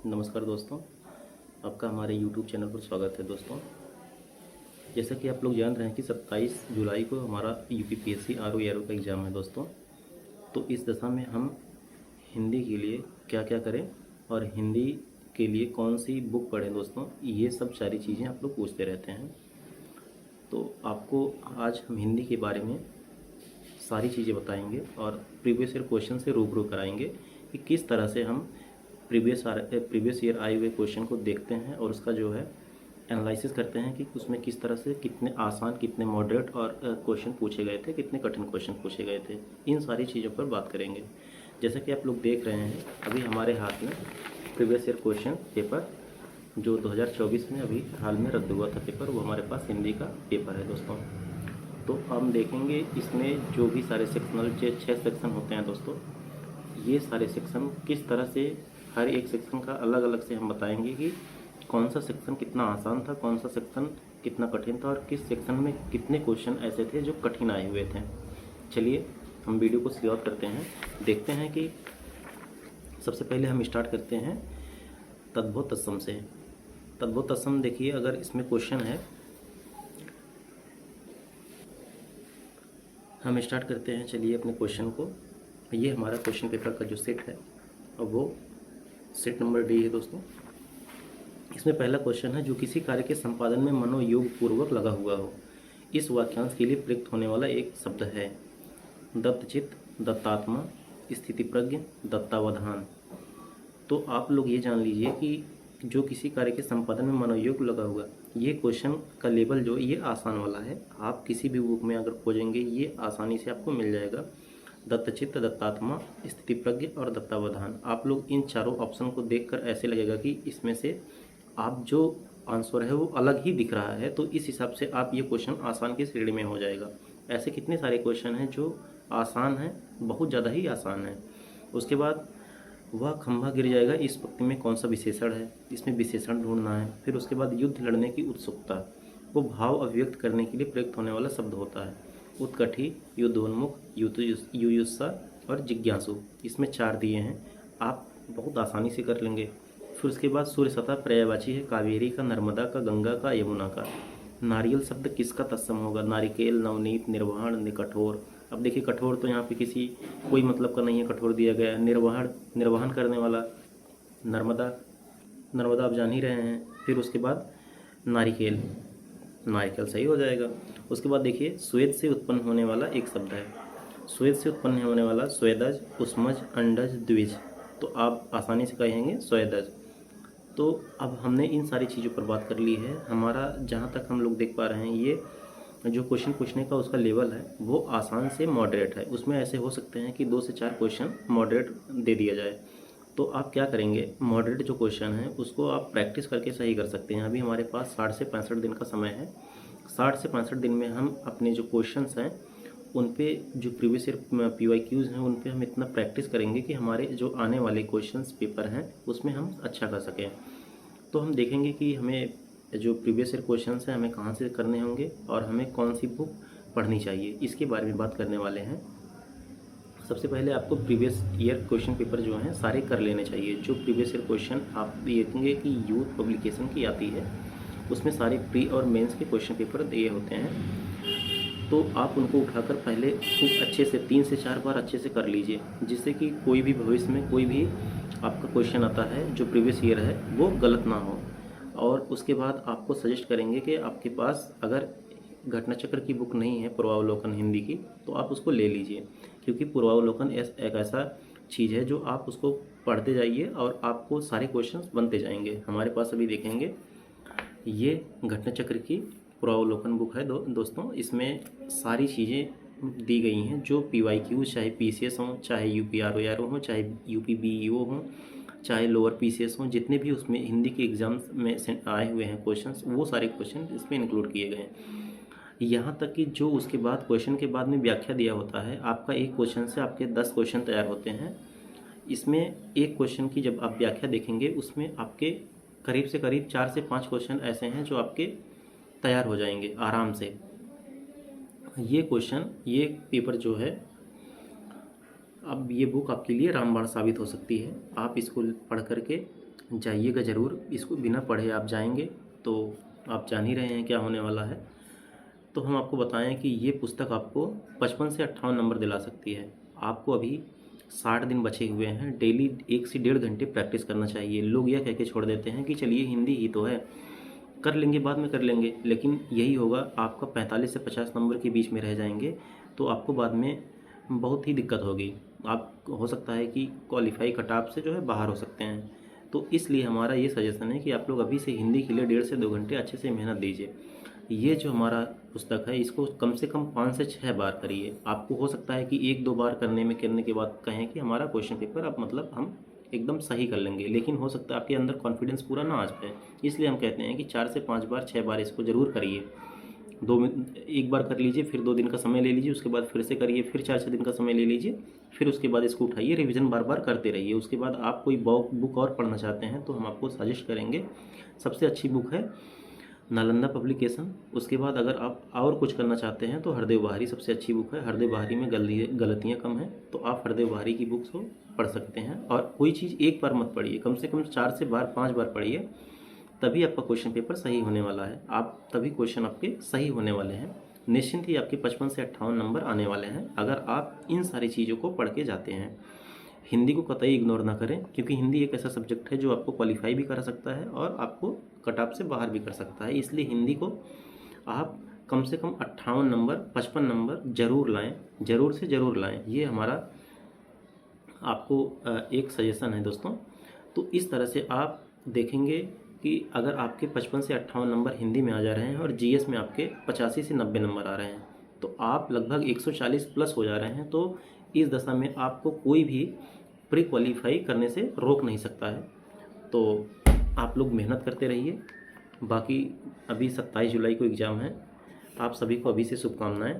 नमस्कार दोस्तों, आपका हमारे YouTube चैनल पर स्वागत है दोस्तों। जैसा कि आप लोग जान रहे हैं कि 27 जुलाई को हमारा यूपीपीएससी आरओ एआरओ का एग्ज़ाम है दोस्तों। तो इस दशा में हम हिंदी के लिए क्या क्या करें और हिंदी के लिए कौन सी बुक पढ़ें दोस्तों, ये सब सारी चीज़ें आप लोग पूछते रहते हैं। तो आपको आज हम हिंदी के बारे में सारी चीज़ें बताएंगे और प्रीवियस ईयर क्वेश्चन से रूबरू कराएंगे कि किस तरह से हम प्रीवियस ईयर आए हुए क्वेश्चन को देखते हैं और उसका जो है एनालिसिस करते हैं कि उसमें किस तरह से कितने आसान, कितने मॉडरेट और क्वेश्चन पूछे गए थे, कितने कठिन क्वेश्चन पूछे गए थे। इन सारी चीज़ों पर बात करेंगे। जैसा कि आप लोग देख रहे हैं, अभी हमारे हाथ में प्रीवियस ईयर क्वेश्चन पेपर जो 2024 में अभी हाल में रद्द हुआ था पेपर, वो हमारे पास हिंदी का पेपर है दोस्तों। तो हम देखेंगे इसमें जो भी सारे सेक्शनल 6 सेक्शन होते हैं दोस्तों, ये सारे सेक्शन किस तरह से, हर एक सेक्शन का अलग अलग से हम बताएंगे कि कौन सा सेक्शन कितना आसान था, कौन सा सेक्शन कितना कठिन था और किस सेक्शन में कितने क्वेश्चन ऐसे थे जो कठिन आए हुए थे। चलिए हम वीडियो को शुरुआत करते हैं, देखते हैं कि सबसे पहले हम स्टार्ट करते हैं तद्भव तत्सम से। तद्भव तत्सम देखिए, अगर इसमें क्वेश्चन है, हम स्टार्ट करते हैं। चलिए अपने क्वेश्चन को, ये हमारा क्वेश्चन पेपर का जो सेट है और वो सेट नंबर डी है दोस्तों। इसमें पहला क्वेश्चन है, जो किसी कार्य के संपादन में मनोयोग पूर्वक लगा हुआ हो, इस वाक्यांश के लिए प्रयुक्त होने वाला एक शब्द है। दत्तचित्त, दत्तात्मा, स्थिति प्रज्ञ, दत्तावधान। तो आप लोग ये जान लीजिए कि जो किसी कार्य के संपादन में मनोयोग लगा हुआ, ये क्वेश्चन का लेवल जो ये आसान वाला है। आप किसी भी बुक में अगर खोजेंगे ये आसानी से आपको मिल जाएगा। दत्तचित्त, दत्तात्मा, स्थिति प्रज्ञ और दत्तावधान। आप लोग इन चारों ऑप्शन को देखकर ऐसे लगेगा कि इसमें से आप जो आंसर है वो अलग ही दिख रहा है, तो इस हिसाब से आप ये क्वेश्चन आसान की श्रेणी में हो जाएगा। ऐसे कितने सारे क्वेश्चन हैं जो आसान हैं, बहुत ज़्यादा ही आसान है। उसके बाद वह खंभा गिर जाएगा, इस पंक्ति में कौन सा विशेषण है, इसमें विशेषण ढूंढना है। फिर उसके बाद युद्ध लड़ने की उत्सुकता, वो भाव अभिव्यक्त करने के लिए प्रयुक्त होने वाला शब्द होता है। उत्कठी, युद्धोन्मुख, युयुत्सा और जिज्ञासु। इसमें 4 दिए हैं, आप बहुत आसानी से कर लेंगे। फिर उसके बाद सूर्य सतह पर्यायवाची है, कावेरी का, नर्मदा का, गंगा का, यमुना का। नारियल शब्द किसका तत्सम होगा? नारिकेल, नवनीत, निर्वहन, कठोर। अब देखिए कठोर तो यहाँ पे किसी कोई मतलब का नहीं है, कठोर दिया गया है। निर्वहन, निर्वहन करने वाला, नर्मदा, नर्मदा आप जान ही रहे हैं। फिर उसके बाद नारिकेल, नारिकेल सही हो जाएगा। उसके बाद देखिए स्वेद से उत्पन्न होने वाला एक शब्द है। स्वेद से उत्पन्न होने वाला स्वेदज, उष्मज, अंडज, द्विज। तो आप आसानी से कहेंगे स्वेदज। तो अब हमने इन सारी चीज़ों पर बात कर ली है। हमारा जहाँ तक हम लोग देख पा रहे हैं, ये जो क्वेश्चन पूछने का उसका लेवल है वो आसान से मॉडरेट है। उसमें ऐसे हो सकते हैं कि 2 से 4 क्वेश्चन मॉडरेट दे दिया जाए। तो आप क्या करेंगे, मॉडरेट जो क्वेश्चन है उसको आप प्रैक्टिस करके सही कर सकते हैं। अभी हमारे पास 60 से 65 दिन का समय है। 60 से 65 दिन में हम अपने जो क्वेश्चंस हैं उन पे, जो प्रीवियस ईयर PYQs हैं उन पे हम इतना प्रैक्टिस करेंगे कि हमारे जो आने वाले क्वेश्चंस पेपर हैं उसमें हम अच्छा कर सकें। तो हम देखेंगे कि हमें जो प्रीवियस ईयर क्वेश्चंस हैं हमें कहाँ से करने होंगे और हमें कौन सी बुक पढ़नी चाहिए, इसके बारे में बात करने वाले हैं। सबसे पहले आपको प्रीवियस ईयर क्वेश्चन पेपर जो हैं सारे कर लेने चाहिए। जो प्रीवियस ईयर क्वेश्चन आप देखेंगे कि यूथ पब्लिकेशन की आती है, उसमें सारे प्री और मेंस के क्वेश्चन पेपर दिए होते हैं। तो आप उनको उठाकर पहले खूब अच्छे से 3 से 4 बार अच्छे से कर लीजिए, जिससे कि कोई भी भविष्य में कोई भी आपका क्वेश्चन आता है जो प्रीवियस ईयर है वो गलत ना हो। और उसके बाद आपको सजेस्ट करेंगे कि आपके पास अगर घटना चक्र की बुक नहीं है, पूर्वावलोकन हिंदी की, तो आप उसको ले लीजिए। क्योंकि पूर्वावलोकन एक ऐसा चीज़ है जो आप उसको पढ़ते जाइए और आपको सारे क्वेश्चंस बनते जाएंगे। हमारे पास अभी देखेंगे ये घटना चक्र की पूर्वावलोकन बुक है दोस्तों। इसमें सारी चीज़ें दी गई हैं जो PYQ, चाहे PCS हों, चाहे UPRO हों, चाहे UPBEO हों, चाहे लोअर PCS हों, जितने भी उसमें हिंदी के एग्ज़ाम्स में आए हुए हैं क्वेश्चंस, वो सारे क्वेश्चन इसमें इंक्लूड किए गए हैं। यहाँ तक कि जो उसके बाद क्वेश्चन के बाद में व्याख्या दिया होता है, आपका एक क्वेश्चन से आपके 10 क्वेश्चन तैयार होते हैं। इसमें एक क्वेश्चन की जब आप व्याख्या देखेंगे उसमें आपके करीब से करीब 4 से 5 क्वेश्चन ऐसे हैं जो आपके तैयार हो जाएंगे आराम से। ये क्वेश्चन, ये पेपर जो है अब ये बुक आपके लिए रामबाण साबित हो सकती है। आप इसको पढ़ करके जाइएगा ज़रूर। इसको बिना पढ़े आप जाएंगे तो आप जान ही रहे हैं क्या होने वाला है। तो हम आपको बताएं कि ये पुस्तक आपको 55 से 58 नंबर दिला सकती है। आपको अभी 60 दिन बचे हुए हैं। डेली 1 से 1.5 घंटे प्रैक्टिस करना चाहिए। लोग यह कह के छोड़ देते हैं कि चलिए हिंदी ही तो है, कर लेंगे, बाद में कर लेंगे, लेकिन यही होगा, आपका 45 से 50 नंबर के बीच में रह जाएंगे तो आपको बाद में बहुत ही दिक्कत होगी। आप हो सकता है कि क्वालिफाई कट ऑफ से जो है बाहर हो सकते हैं। तो इसलिए हमारा ये सजेशन है कि आप लोग अभी से हिंदी के लिए 1.5 से 2 घंटे अच्छे से मेहनत दीजिए। ये जो हमारा पुस्तक है इसको कम से कम 5 से 6 बार करिए। आपको हो सकता है कि 1-2 बार करने के बाद कहें कि हमारा क्वेश्चन पेपर अब मतलब हम एकदम सही कर लेंगे, लेकिन हो सकता है आपके अंदर कॉन्फिडेंस पूरा ना आ जाए। इसलिए हम कहते हैं कि 4 से 5 बार 6 बार इसको ज़रूर करिए। एक बार कर लीजिए, फिर 2 दिन का समय ले लीजिए, उसके बाद फिर से करिए, फिर 4-6 दिन का समय ले लीजिए, फिर उसके बाद इसको उठाइए, रिवीजन बार बार करते रहिए। उसके बाद आप कोई बुक और पढ़ना चाहते हैं तो हम आपको सजेस्ट करेंगे। सबसे अच्छी बुक है नालंदा पब्लिकेशन। उसके बाद अगर आप और कुछ करना चाहते हैं तो हरदेव बहारी सबसे अच्छी बुक है। हरदेव बहारी में गलतियाँ कम हैं, तो आप हरदेव बहारी की बुक्स को पढ़ सकते हैं। और कोई चीज़ एक बार मत पढ़िए, कम से कम 4 से 5 बार पढ़िए, तभी आपका क्वेश्चन पेपर सही होने वाला है। तभी क्वेश्चन आपके सही होने वाले हैं। निश्चिंत ही आपके 55 से 58 नंबर आने वाले हैं अगर आप इन सारी चीज़ों को पढ़ के जाते हैं। हिंदी को कतई इग्नोर ना करें, क्योंकि हिंदी एक ऐसा सब्जेक्ट है जो आपको क्वालिफाई भी कर सकता है और आपको कट ऑफ से बाहर भी कर सकता है। इसलिए हिंदी को आप कम से कम 58 नंबर 55 नंबर ज़रूर लाएं, ज़रूर से ज़रूर लाएं। ये हमारा आपको एक सजेशन है दोस्तों। तो इस तरह से आप देखेंगे कि अगर आपके 55 से 58 नंबर हिंदी में आ जा रहे हैं और जीएस में आपके 85 से 90 नंबर आ रहे हैं, तो आप लगभग 140 प्लस हो जा रहे हैं। तो इस दशा में आपको कोई भी प्री क्वालिफाई करने से रोक नहीं सकता है। तो आप लोग मेहनत करते रहिए। बाकी अभी 27 जुलाई को एग्ज़ाम है। आप सभी को अभी से शुभकामनाएं।